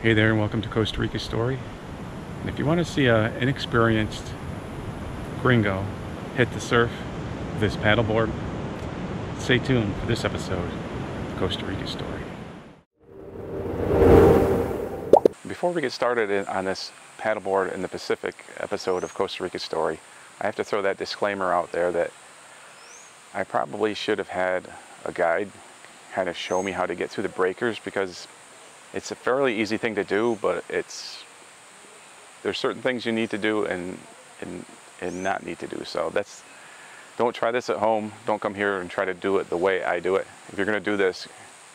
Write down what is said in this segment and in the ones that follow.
Hey there, and welcome to Costa Rica Story. And if you want to see an inexperienced gringo hit the surf with this paddleboard, stay tuned for this episode of Costa Rica Story. Before we get started on this paddleboard in the Pacific episode of Costa Rica Story, I have to throw that disclaimer out there that I probably should have had a guide kind of show me how to get through the breakers, because it's a fairly easy thing to do, but there's certain things you need to do and not need to do. So don't try this at home. Don't come here and try to do it the way I do it. If you're going to do this,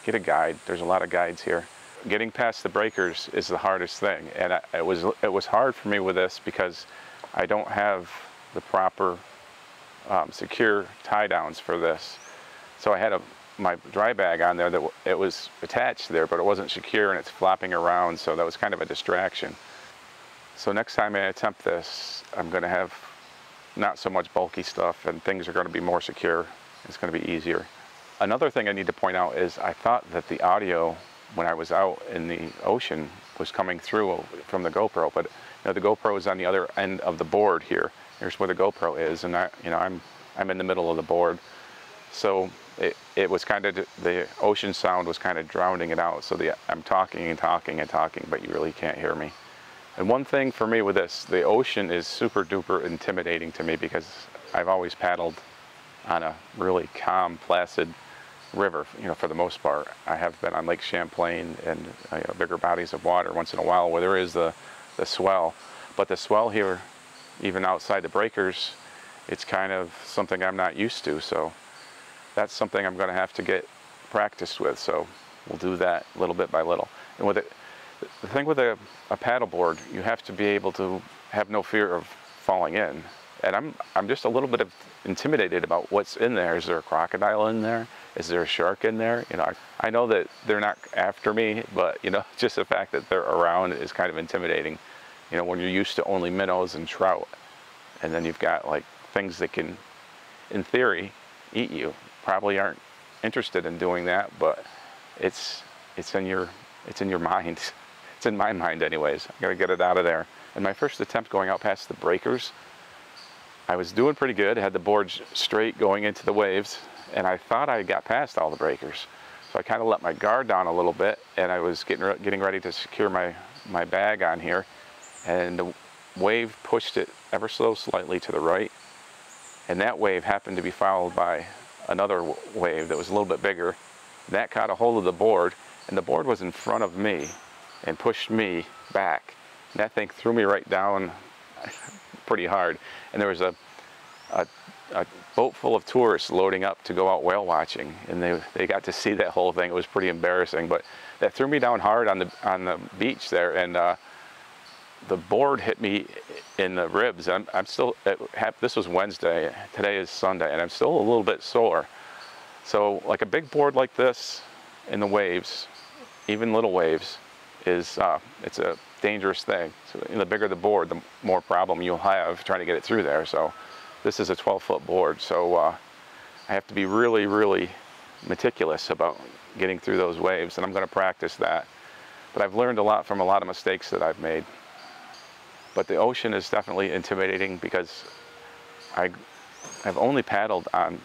get a guide. There's a lot of guides here. Getting past the breakers is the hardest thing, and it was hard for me with this because I don't have the proper secure tie downs for this. So I had my dry bag on there that it was attached there, but it wasn't secure and it's flopping around, so that was kind of a distraction. So next time I attempt this, I'm going to have not so much bulky stuff and things are going to be more secure. It's going to be easier. Another thing I need to point out is I thought that the audio when I was out in the ocean was coming through from the GoPro, but the GoPro is on the other end of the board here. Here's where the GoPro is, and I'm in the middle of the board. So it was kind of, the ocean sound was kind of drowning it out. So I'm talking and talking and talking, but you really can't hear me. And one thing for me with this, the ocean is super duper intimidating to me because I've always paddled on a really calm, placid river, for the most part. I have been on Lake Champlain and bigger bodies of water once in a while where there is the swell. But the swell here, even outside the breakers, it's kind of something I'm not used to. So that's something I'm going to have to get practiced with. So we'll do that little bit by little. And with it, the thing with a paddleboard, you have to be able to have no fear of falling in. And I'm just a little bit intimidated about what's in there. Is there a crocodile in there? Is there a shark in there? I know that they're not after me, but just the fact that they're around is kind of intimidating. When you're used to only minnows and trout, and then you've got like things that can, in theory, eat you. Probably aren't interested in doing that, but it's in your mind. It's in my mind anyways. I gotta get it out of there. And my first attempt going out past the breakers, I was doing pretty good. I had the board straight going into the waves, and I thought I got past all the breakers. So I kind of let my guard down a little bit, and I was getting ready to secure my bag on here, and the wave pushed it ever so slightly to the right, and that wave happened to be followed by another wave that was a little bit bigger. That caught a hold of the board, and the board was in front of me and pushed me back. And that thing threw me right down pretty hard. And there was a boat full of tourists loading up to go out whale watching, and they got to see that whole thing. It was pretty embarrassing, but that threw me down hard on the beach there, and the board hit me in the ribs. I'm still, this was Wednesday, today is Sunday, and I'm still a little bit sore. So like a big board like this in the waves, even little waves, it's a dangerous thing. So the bigger the board, the more problem you'll have trying to get it through there. So this is a 12-foot board, so I have to be really, really meticulous about getting through those waves, and I'm going to practice that. But I've learned a lot from a lot of mistakes that I've made. But the ocean is definitely intimidating because I've only paddled on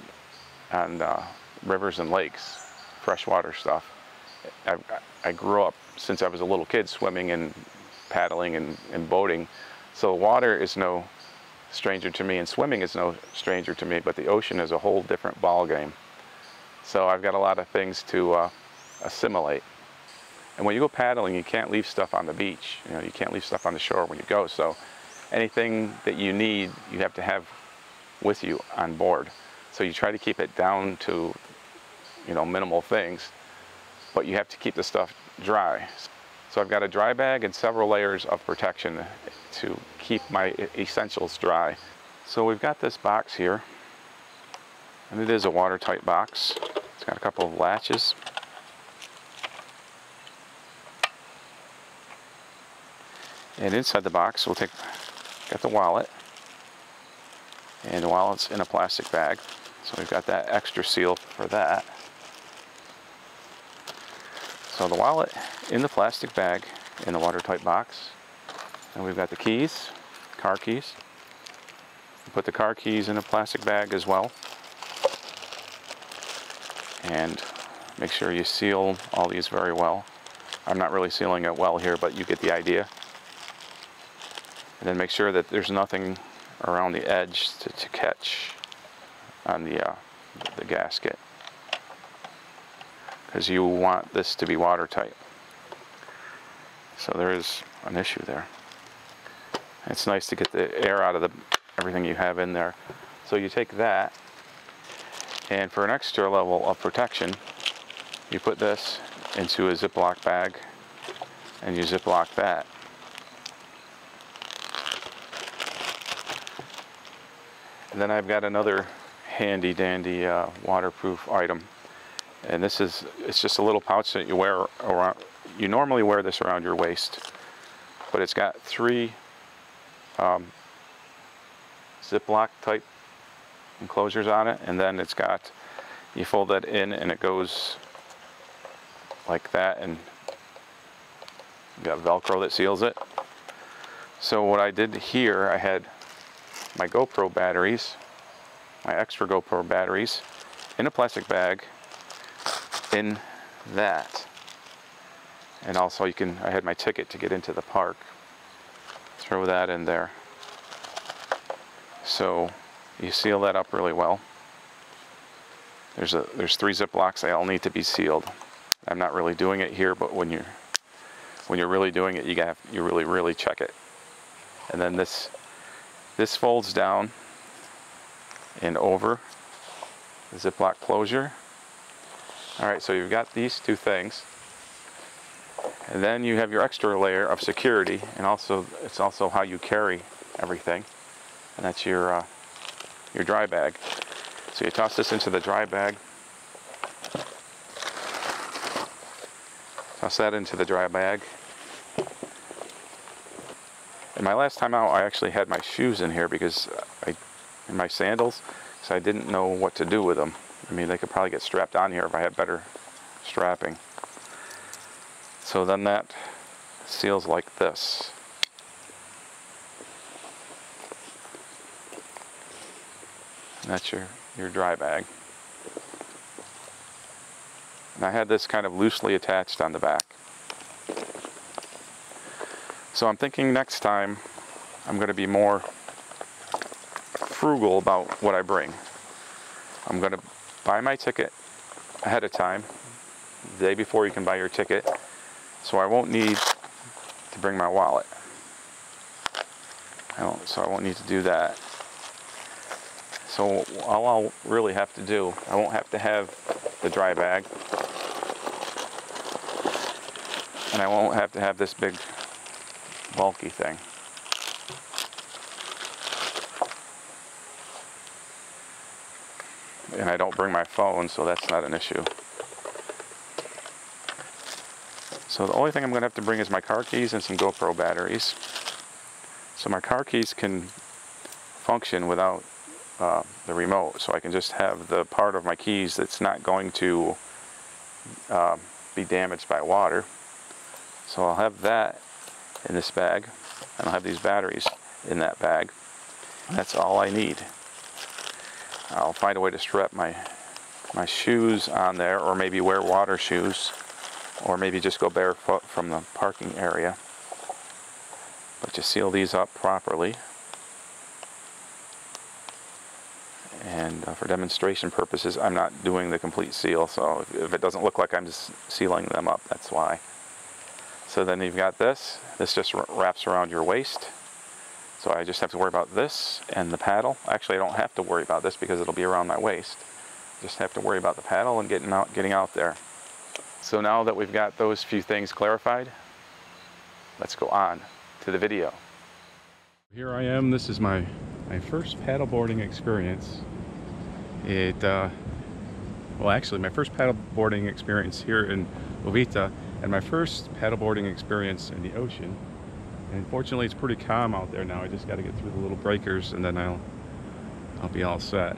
rivers and lakes, freshwater stuff. I grew up since I was a little kid swimming and paddling and boating. So water is no stranger to me, and swimming is no stranger to me, but the ocean is a whole different ball game. So I've got a lot of things to assimilate. And when you go paddling, you can't leave stuff on the beach. You can't leave stuff on the shore when you go. So anything that you need, you have to have with you on board. So you try to keep it down to, minimal things, but you have to keep the stuff dry. So I've got a dry bag and several layers of protection to keep my essentials dry. So we've got this box here, and it is a watertight box. It's got a couple of latches. And inside the box, got the wallet, and the wallet's in a plastic bag. So we've got that extra seal for that. So the wallet in the plastic bag, in the watertight box. And we've got the keys, car keys. Put the car keys in a plastic bag as well. And make sure you seal all these very well. I'm not really sealing it well here, but you get the idea. And then make sure that there's nothing around the edge to catch on the gasket, because you want this to be watertight. So there is an issue there. It's nice to get the air out of everything you have in there. So you take that, and for an extra level of protection, you put this into a Ziploc bag and you Ziploc that. And then I've got another handy dandy waterproof item, and it's just a little pouch that you wear around. You normally wear this around your waist, but it's got 3 Ziploc type enclosures on it, and then you fold that in and it goes like that, and you got Velcro that seals it. So what I did here, I had my GoPro batteries, my extra GoPro batteries, in a plastic bag in that. And also I had my ticket to get into the park. Throw that in there. So you seal that up really well. There's 3 Ziplocs, they all need to be sealed. I'm not really doing it here, but when you're really doing it, you really check it. And then this folds down and over the Ziploc closure. Alright, so you've got these 2 things. And then you have your extra layer of security, and it's also how you carry everything. And that's your dry bag. So you toss this into the dry bag. Toss that into the dry bag. And my last time out, I actually had my shoes in here in my sandals, so I didn't know what to do with them. I mean, they could probably get strapped on here if I had better strapping. So then that seals like this. And that's your dry bag. And I had this kind of loosely attached on the back. So I'm thinking next time I'm going to be more frugal about what I bring. I'm going to buy my ticket ahead of time, the day before you can buy your ticket, so I won't need to bring my wallet. So I won't need to do that. So all I'll really have to do, I won't have to have the dry bag, and I won't have to have this big bulky thing. And I don't bring my phone, so that's not an issue. So the only thing I'm going to have to bring is my car keys and some GoPro batteries. So my car keys can function without the remote, so I can just have the part of my keys that's not going to be damaged by water. So I'll have that in this bag, and I'll have these batteries in that bag. That's all I need. I'll find a way to strap my shoes on there, or maybe wear water shoes, or maybe just go barefoot from the parking area. But just seal these up properly. And for demonstration purposes, I'm not doing the complete seal, so if it doesn't look like I'm just sealing them up, that's why. So then you've got this. This just wraps around your waist. So I just have to worry about this and the paddle. Actually, I don't have to worry about this because it'll be around my waist. Just have to worry about the paddle and getting out there. So now that we've got those few things clarified, let's go on to the video. Here I am. This is my first paddleboarding experience. Well, actually, my first paddleboarding experience here in Uvita, and my first paddleboarding experience in the ocean. And fortunately, it's pretty calm out there now. I just got to get through the little breakers, and then I'll be all set.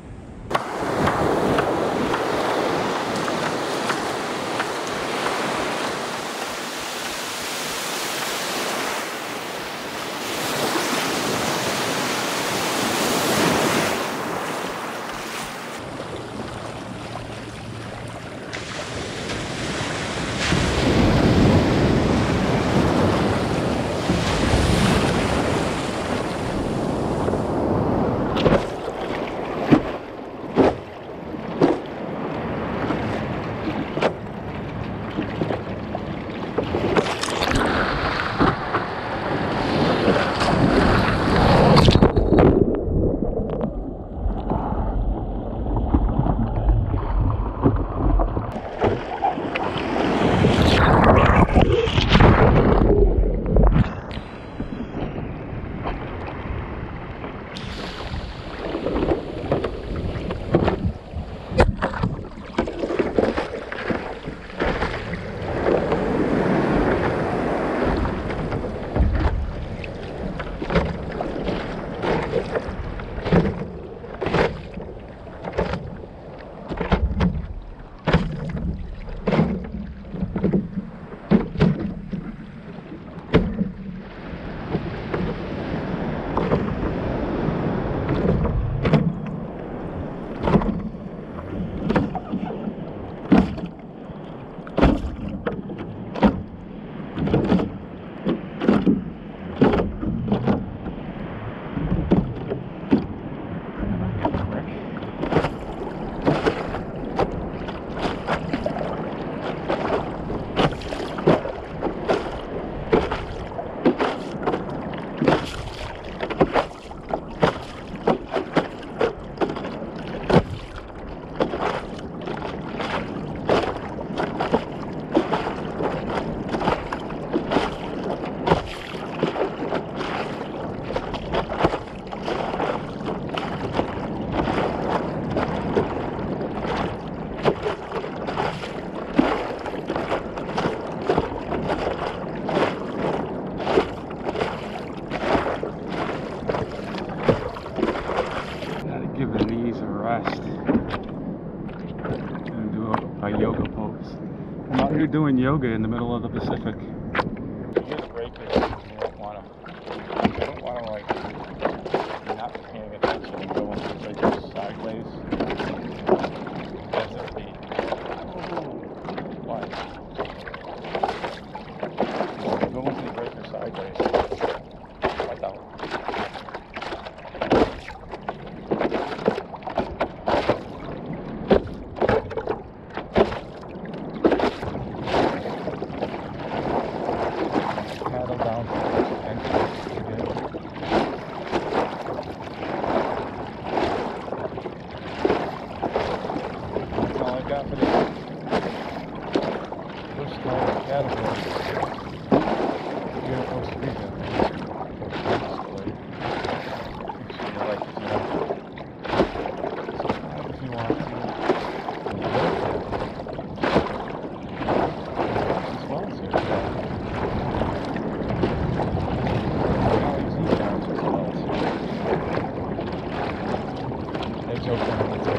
like doing yoga in the middle of the Pacific. Here's breakers. You don't want to. I don't want to like not be paying attention and go into breakers sideways. As if the what? Go into the breaker sideways. Watch out. Paddle boards here in Costa Rica. Make sure you like it, subscribe if you want to. Swells here. All these e-towns are swells. They joke around with it.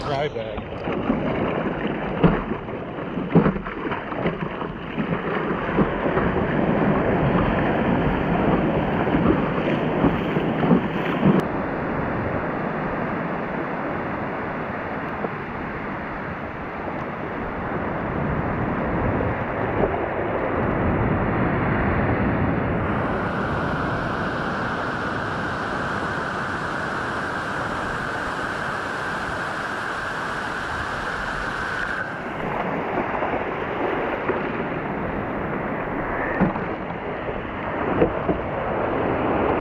Dry bag.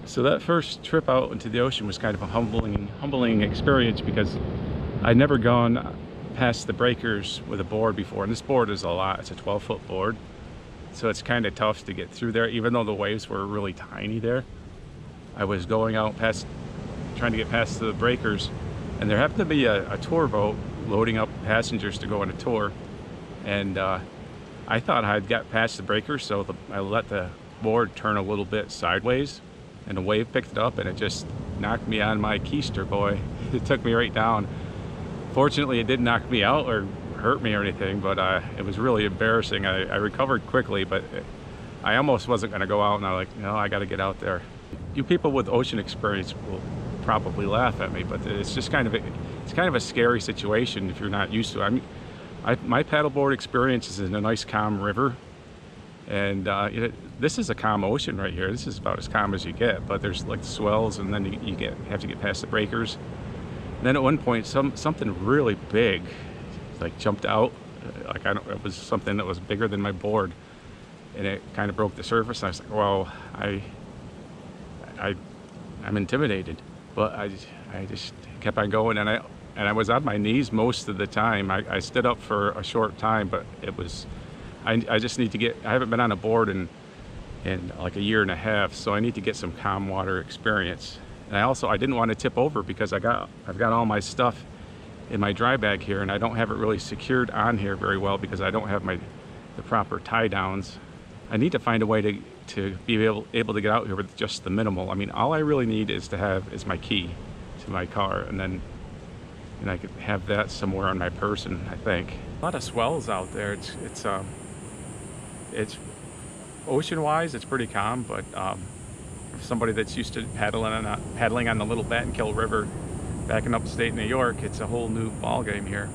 So that first trip out into the ocean was kind of a humbling experience because I'd never gone past the breakers with a board before, and this board is a lot. It's a 12-foot board, so it's kind of tough to get through there, even though the waves were really tiny there. I was going out past, trying to get past the breakers, and there happened to be a tour boat loading up passengers to go on a tour, and I thought I'd got past the breakers, so I let the board turn a little bit sideways, and a wave picked it up and it just knocked me on my keister, boy. It took me right down. Fortunately, it didn't knock me out or hurt me or anything, but it was really embarrassing. I recovered quickly, but I almost wasn't gonna go out, and I'm like, no, I gotta get out there. You people with ocean experience will probably laugh at me, but it's just kind of a scary situation if you're not used to it. My paddleboard experience is in a nice calm river, and this is a calm ocean right here. This is about as calm as you get, but there's like swells, and then you have to get past the breakers. And then at one point, something really big like jumped out. Like it was something that was bigger than my board, and it kind of broke the surface. And I was like, well, I'm intimidated, but I just kept on going, and and I was on my knees most of the time. I stood up for a short time, but it was, I just need to get, I haven't been on a board in like a year and a half, so I need to get some calm water experience. And I didn't want to tip over because I've got all my stuff in my dry bag here, and I don't have it really secured on here very well because I don't have the proper tie downs. I need to find a way to be able to get out here with just the minimal. I mean, all I really need is my key to my car, and I could have that somewhere on my person, I think. A lot of swells out there. It's ocean-wise, it's pretty calm, but for somebody that's used to paddling on the little Battenkill River back in upstate New York, it's a whole new ball game here.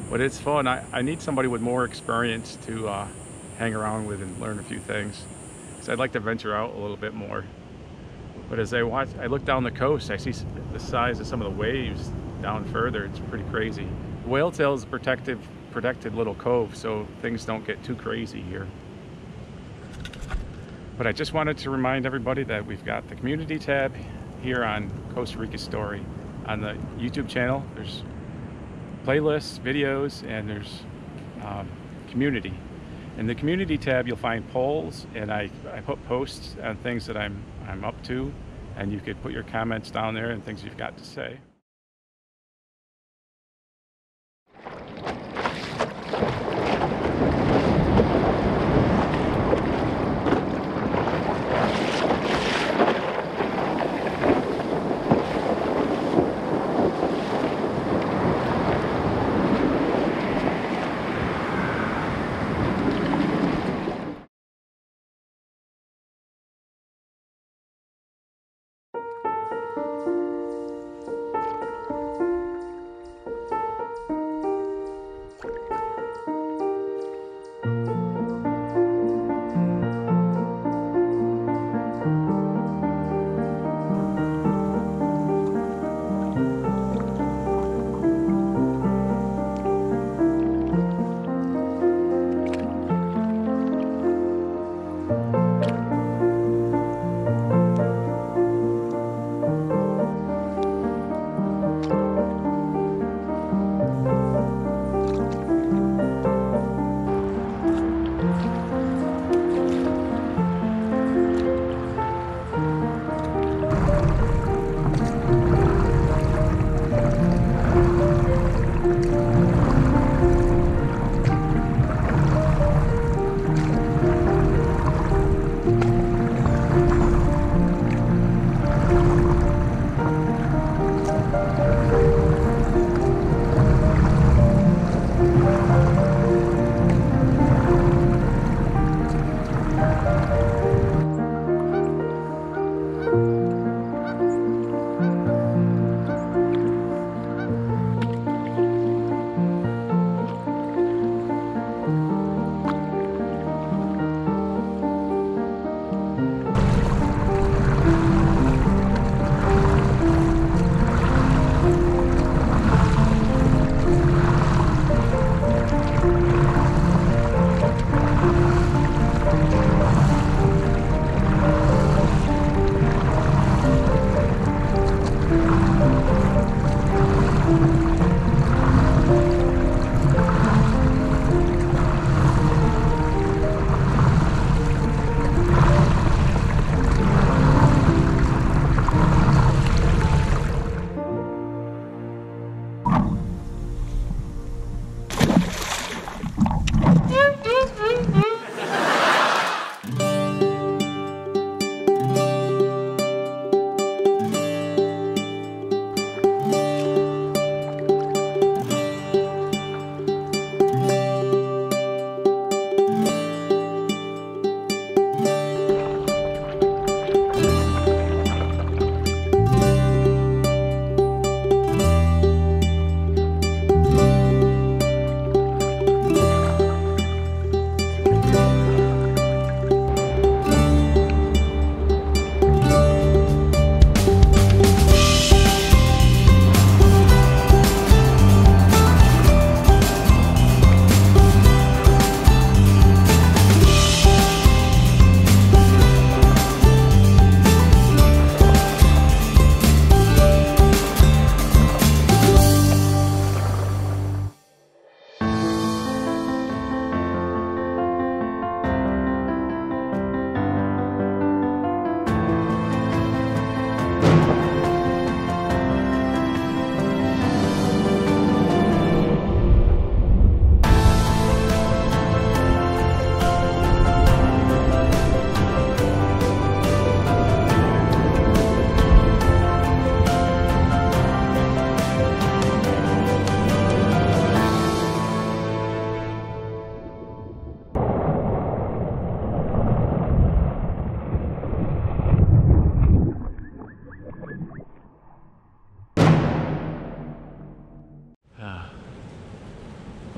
But it's fun. I need somebody with more experience to hang around with and learn a few things, because I'd like to venture out a little bit more. But as I look down the coast, I see the size of some of the waves down further. It's pretty crazy. Whale Tail is a protected little cove, so things don't get too crazy here. But I just wanted to remind everybody that we've got the community tab here on Costa Rica Story. On the YouTube channel, there's playlists, videos, and there's community. In the community tab, you'll find polls, and I put posts on things that I'm up to, and you could put your comments down there and things you've got to say.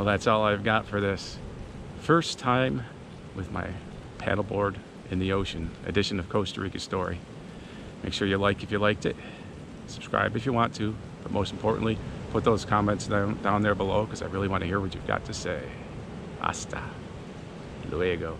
Well, that's all I've got for this first time with my paddleboard in the ocean edition of Costa Rica Story. Make sure you like if you liked it, subscribe if you want to, but most importantly, put those comments down there below because I really want to hear what you've got to say. Hasta luego.